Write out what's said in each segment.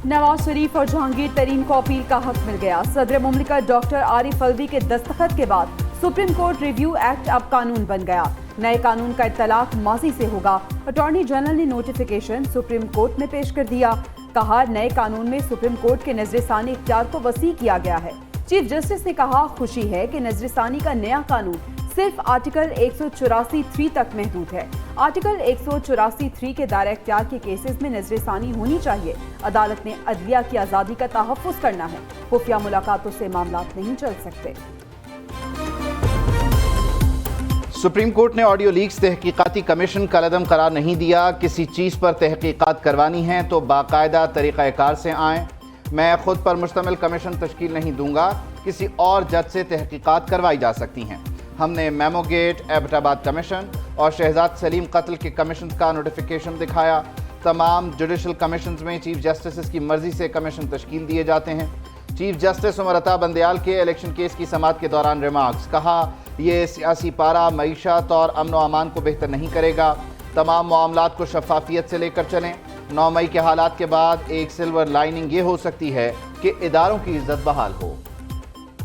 नवाज शरीफ और जहांगीर तरीन को अपील का हक मिल गया। सदर मुमलिकत डॉक्टर आरिफ अलवी के दस्तखत के बाद सुप्रीम कोर्ट रिव्यू एक्ट अब कानून बन गया। नए कानून का इत्तलाक माजी से होगा। अटॉर्नी जनरल ने नोटिफिकेशन सुप्रीम कोर्ट में पेश कर दिया। कहा, नए कानून में सुप्रीम कोर्ट के नजरसानी इख्तियार को वसी किया गया है। चीफ जस्टिस ने कहा, खुशी है कि नजरसानी का नया कानून सिर्फ आर्टिकल 184(3) तक महदूद है। आर्टिकल 184(3) के दायरा इख्तियार के केसेस में नजरसानी होनी चाहिए। अदालत ने अदलिया की आज़ादी का तहफ़्फ़ुज़ करना है। खुफिया मुलाकातों से मामलात नहीं चल सकते। सुप्रीम कोर्ट ने ऑडियो लीक्स तहकीकाती कमीशन का कलअदम करार नहीं दिया। किसी चीज़ पर तहकीकात करवानी है तो बाकायदा तरीक़ाकार से आएँ। मैं खुद पर मुश्तमिल कमीशन तश्कील नहीं दूंगा। किसी और जज से तहकीकात करवाई जा सकती हैं। हमने मेमोगेट, एबटाबाद कमीशन और शहजाद सलीम कत्ल के कमीशन का नोटिफिकेशन दिखाया। तमाम जुडिशल कमीशन में चीफ जस्टिस की मर्जी से कमीशन तश्कील दिए जाते हैं। चीफ जस्टिस उमर अता बंदयाल के इलेक्शन केस की समाअत के दौरान रिमार्क्स। कहा, यह सियासी पारा मईशत और अमन व अमान को बेहतर नहीं करेगा। तमाम मामलात को शफाफियत से लेकर चलें। 9 मई के हालात के बाद एक सिल्वर लाइनिंग ये हो सकती है कि इदारों की इज्जत बहाल हो।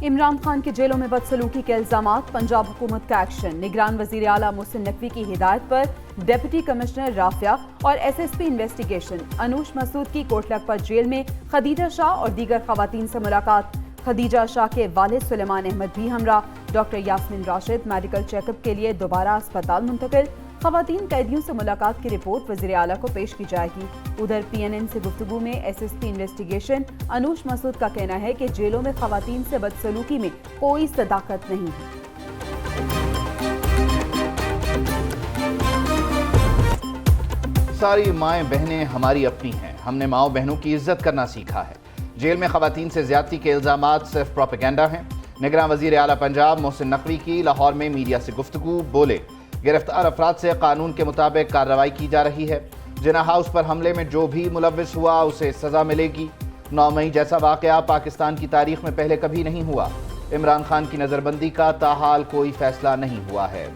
इमरान खान के जेलों में बदसलूकी के इल्जामात, पंजाब हुकूमत का एक्शन। निगरान वजीर आला मोहसिन नकवी की हिदायत पर डिप्टी कमिश्नर राफिया और SSP इन्वेस्टिगेशन। अनूश मसूद की कोट लखपत जेल में खदीजा शाह और दीगर खवातीन से मुलाकात। खदीजा शाह के वालिद सुलेमान अहमद भी हमरा। Doctor Yasmin Rashid medical checkup के लिए दोबारा अस्पताल मुंतकिल। खवातीन कैदियों से मुलाकात की रिपोर्ट वज़ीर आला को पेश की जाएगी। उधर PNN से गुफ्तगू में SSP इन्वेस्टिगेशन अनूश मसूद का कहना है कि जेलों में खवातीन से बदसलूकी में कोई सदाकत नहीं है। सारी माएँ बहनें हमारी अपनी हैं। हमने माओ बहनों की इज्जत करना सीखा है। जेल में खवातीन से ज्यादती के इल्जामात सिर्फ प्रोपेगेंडा हैं। निगरान वजीर आला पंजाब मोहसिन नकवी की लाहौर में मीडिया से गुफ्तगू। बोले, गिरफ्तार अफराद से कानून के मुताबिक कार्रवाई की जा रही है। जिना हाउस पर हमले में जो भी मुलव्विस हुआ उसे सजा मिलेगी। 9 मई जैसा वाकया पाकिस्तान की तारीख में पहले कभी नहीं हुआ। इमरान खान की नजरबंदी का ताहाल कोई फैसला नहीं हुआ है।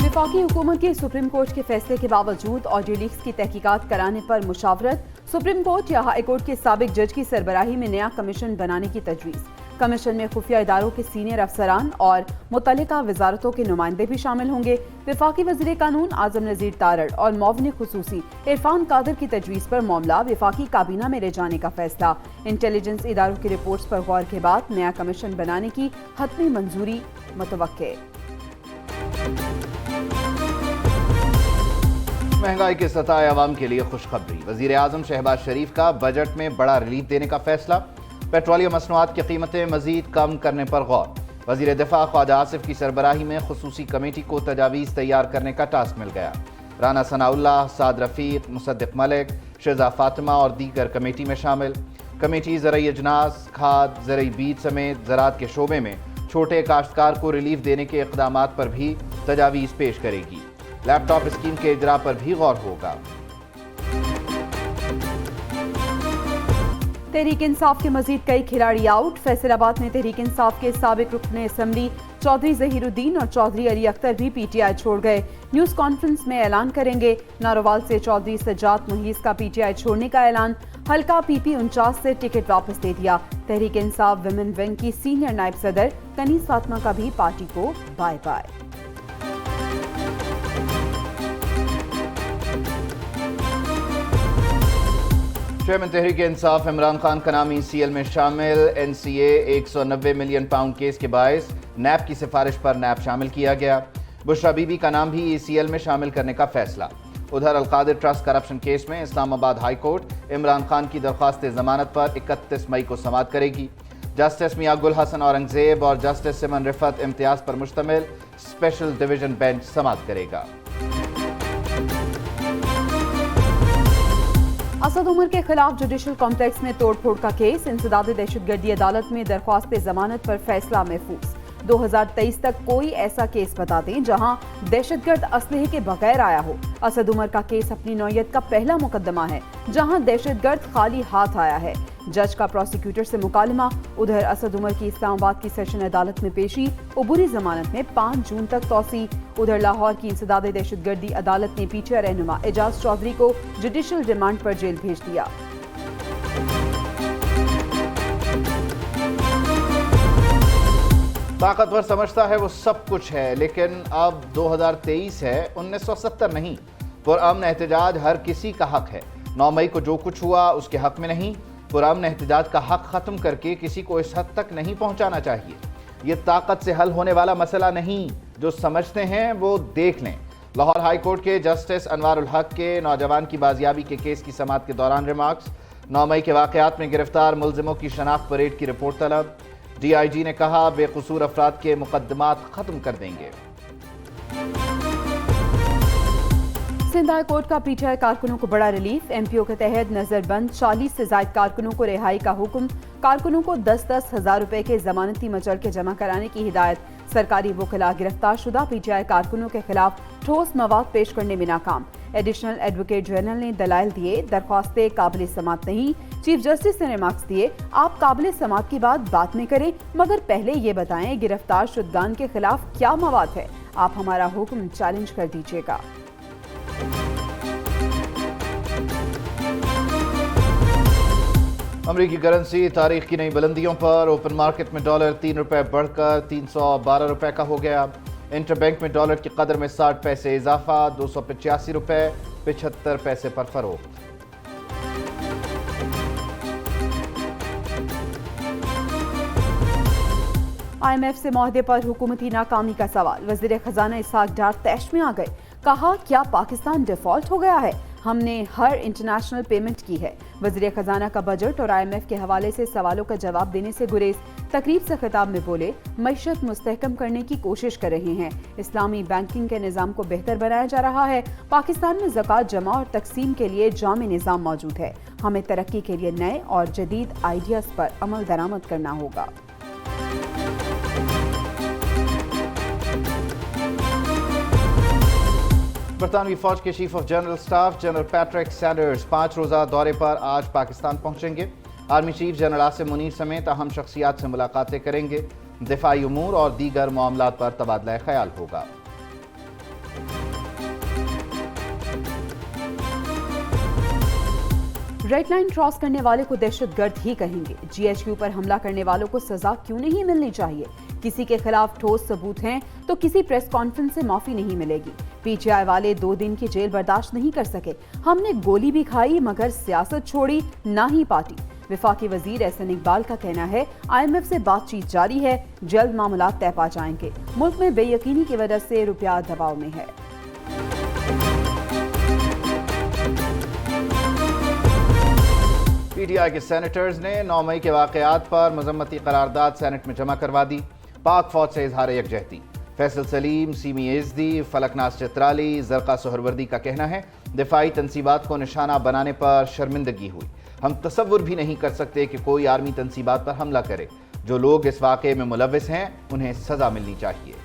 वफाकी हुकूमत के सुप्रीम कोर्ट के फैसले के बावजूद ऑडियो लीक्स की तहकीकात कराने पर मुशावरत। सुप्रीम कोर्ट या हाई कोर्ट के साबिक जज की सरबराही में नया कमीशन बनाने की तजवीज़। कमीशन में खुफिया इदारों के सीनियर अफसरान और मुतल्लिका वजारतों के नुमाइंदे भी शामिल होंगे। वफाकी वज़ीर कानून आज़म नज़ीर तारड़ और मौवनी खुसूसी इरफान कादर की तजवीज़ पर मामला वफाकी काबीना में ले जाने का फैसला। इंटेलिजेंस इदारों की रिपोर्ट्स पर गौर के बाद नया कमीशन बनाने की हतमी मंजूरी मुतवक्के। महंगाई के सताए अवाम के लिए खुशखबरी। वजीर आजम शहबाज शरीफ का बजट में बड़ा रिलीफ देने का फैसला। पेट्रोलियम मसनूआत की कीमतें मजीद कम करने पर गौर। वजीर दिफा ख्वाजा आसिफ की सरबराही में खुसूसी कमेटी को तजावीज़ तैयार करने का टास्क मिल गया। राना सनाउल्लाह, साद रफीक, मुसद्दिक मलिक, शहजा फातिमा और दीगर कमेटी में शामिल। कमेटी ज़रई अजनास, खाद, ज़रई बीज समेत ज़राअत के शोबे में छोटे काश्तकार को रिलीफ देने के इक़दामात पर भी तजावीज़ पेश करेगी। लैपटॉप स्कीम के इजरा पर भी गौर होगा। तहरीक इंसाफ के मजीद कई खिलाड़ी आउट। फैसलाबाद में तहरीक इंसाफ के साबिक रुकन असम्बली चौधरी ज़हीरुद्दीन और चौधरी अली अख्तर भी PTI छोड़ गए। न्यूज़ कॉन्फ्रेंस में ऐलान करेंगे। नारोवाल से चौधरी सज्जाद मुहीस का PTI छोड़ने का ऐलान। हल्का PP 49 से टिकट वापस दे दिया। तहरीक इंसाफ विमेन विंग की सीनियर नायब सदर कनीज़ फातिमा का भी पार्टी को bye bye. Chairman Tehreek Insaf Imran Khan का नाम ECL में शामिल। NCA 190 मिलियन पाउंड केस के बायस NAB की सिफारिश पर NAB शामिल किया गया। बुशरा बीबी का नाम भी ECL में शामिल करने का फैसला। उधर अलकादिर ट्रस्ट करप्शन केस में इस्लामाबाद हाई कोर्ट इमरान खान की दरख्वास्त जमानत पर 31 मई को समाअत करेगी। जस्टिस मियां गुल हसन औरंगजेब और जस्टिस सिमन रिफत इम्तियाज पर मुश्तमिल स्पेशल डिवीजन बेंच समाअत करेगा। असद उमर के खिलाफ जुडिशल कॉम्प्लेक्स में तोड़फोड़ का केस। इंसदाद दहशतगर्दी अदालत में दरख्वास्त जमानत पर फैसला महफूज। 2023 तक कोई ऐसा केस बता दें जहां दहशतगर्द असलहे के बगैर आया हो। असद उमर का केस अपनी नौयत का पहला मुकदमा है जहां दहशतगर्द खाली हाथ आया है। जज का प्रोसिक्यूटर से मुकालमा। उधर असद उमर की इस्लामाबाद की सेशन अदालत में पेशी, उबूरी जमानत में 5 जून तक तौसी। उधर लाहौर की इंसदाद दहशतगर्दी अदालत ने पीटीआई रहनुमा एजाज चौधरी को जुडिशल रिमांड पर जेल भेज दिया। ताकतवर समझता है वो सब कुछ है, लेकिन अब 2023 है, 1970 नहीं। पुरअमन एहतजाज हर किसी का हक है। 9 मई को जो कुछ हुआ उसके हक में नहीं। पुरअमन एहतजाज का हक ख़त्म करके किसी को इस हद तक नहीं पहुंचाना चाहिए। ये ताकत से हल होने वाला मसला नहीं, जो समझते हैं वो देख लें। लाहौर हाई कोर्ट के जस्टिस अनवारुल हक के नौजवान की बाजियाबी के केस की समाअत के दौरान रिमार्क्स। 9 मई के वाक़यात में गिरफ्तार मुलजिमों की शनाख्त परेड की रिपोर्ट तलब। DIG ने कहा बेकसूर अफराद के मुकदमात खत्म कर देंगे। सिंध हाई कोर्ट का पीटीआई कारकुनों को बड़ा रिलीफ। MPO के तहत नजरबंद 40 से ज्यादा कारकुनों को रिहाई का हुक्म। कारकुनों को 10-10 हजार रुपए के जमानती मचल के जमा कराने की हिदायत। सरकारी वकिला गिरफ्तार शुदा पीटीआई कारकुनों के खिलाफ ठोस मवाद पेश करने में नाकाम। एडिशनल एडवोकेट जनरल ने दलाइल दिए, दरख्वास्तें काबिल समात नहीं। चीफ जस्टिस ने रिमार्क्स दिए, आप काबिल समात की बात में करें, मगर पहले ये बताएं गिरफ्तार शुदगान के खिलाफ क्या मवाद है। आप हमारा हुक्म चैलेंज कर दीजिएगा। अमरीकी करेंसी तारीख की नई बुलंदियों पर। ओपन मार्केट में डॉलर 3 रुपए बढ़कर 312 रुपए का हो गया। इंटरबैंक में डॉलर की कदर में 60 पैसे इजाफा, 285 रुपए 75 पैसे पर फरोख्त। IMF से मुआहदे पर हुकूमती नाकामी का सवाल। वजीर खजाना इसहाक डार तैश में आ गए। कहा, क्या पाकिस्तान डिफॉल्ट हो गया है? हमने हर इंटरनेशनल पेमेंट की है। वजीर खजाना का बजट और IMF के हवाले से सवालों का जवाब देने से गुरेज। तकरीब से खिताब में बोले, मईशत मुस्तहकम करने की कोशिश कर रहे हैं। इस्लामी बैंकिंग के निज़ाम को बेहतर बनाया जा रहा है। पाकिस्तान में ज़कात जमा और तकसीम के लिए जामी निज़ाम मौजूद है। हमें तरक्की के लिए नए और जदीद आइडियाज़ पर अमल दरामद करना होगा। बरतानवी फौज के chief of general staff general Patrick Sanders 5 रोज़ा दौरे पर आज पाकिस्तान पहुंचेंगे। Army chief general Asim Munir समेत अहम शख्सियात से मुलाकातें करेंगे। दिफाई उमूर और दीगर मामलात पर तबादला ख्याल होगा। रेड लाइन क्रॉस करने वाले को दहशतगर्द ही कहेंगे। GHQ पर हमला करने वालों को सजा क्यों नहीं मिलनी चाहिए? किसी के खिलाफ ठोस सबूत हैं तो किसी प्रेस कॉन्फ्रेंस से माफी नहीं मिलेगी। PTI वाले 2 दिन की जेल बर्दाश्त नहीं कर सके। हमने गोली भी खाई मगर सियासत छोड़ी, ना ही पार्टी। विफाकी वजीर एहसन इकबाल का कहना है, IMF से बातचीत जारी है, जल्द मामलात तय पा जाएंगे। मुल्क में बेयकीनी की वजह से रुपया दबाव में है। PTI के सेनेटर्स ने 9 मई के वाक़यात पर मजम्मती करारदाद सेनेट में जमा करवा दी। पाक फौज से इजहार यकजहती। फैसल सलीम, सीमी एजदी, फलकनाज चित्राली, जरका सोहरवर्दी का कहना है, दिफाई तनसीबात को निशाना बनाने पर शर्मिंदगी हुई। हम तसव्वुर भी नहीं कर सकते कि कोई आर्मी तनसीबात पर हमला करे। जो लोग इस वाक़े में मुलव्विस हैं उन्हें सजा मिलनी चाहिए।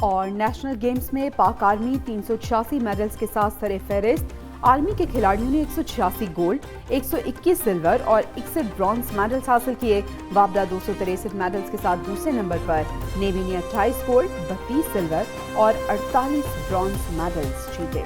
और नेशनल गेम्स में पाक आर्मी 386 मेडल्स के साथ सरे फहरिस्त। आर्मी के खिलाड़ियों ने 186 गोल्ड, 121 सिल्वर और 61 ब्रॉन्ज मेडल्स हासिल किए। वाबड़ा 263 मेडल्स के साथ दूसरे नंबर पर। नेवी ने 28 गोल्ड, 32 सिल्वर और 48 ब्रॉन्ज मेडल्स जीते।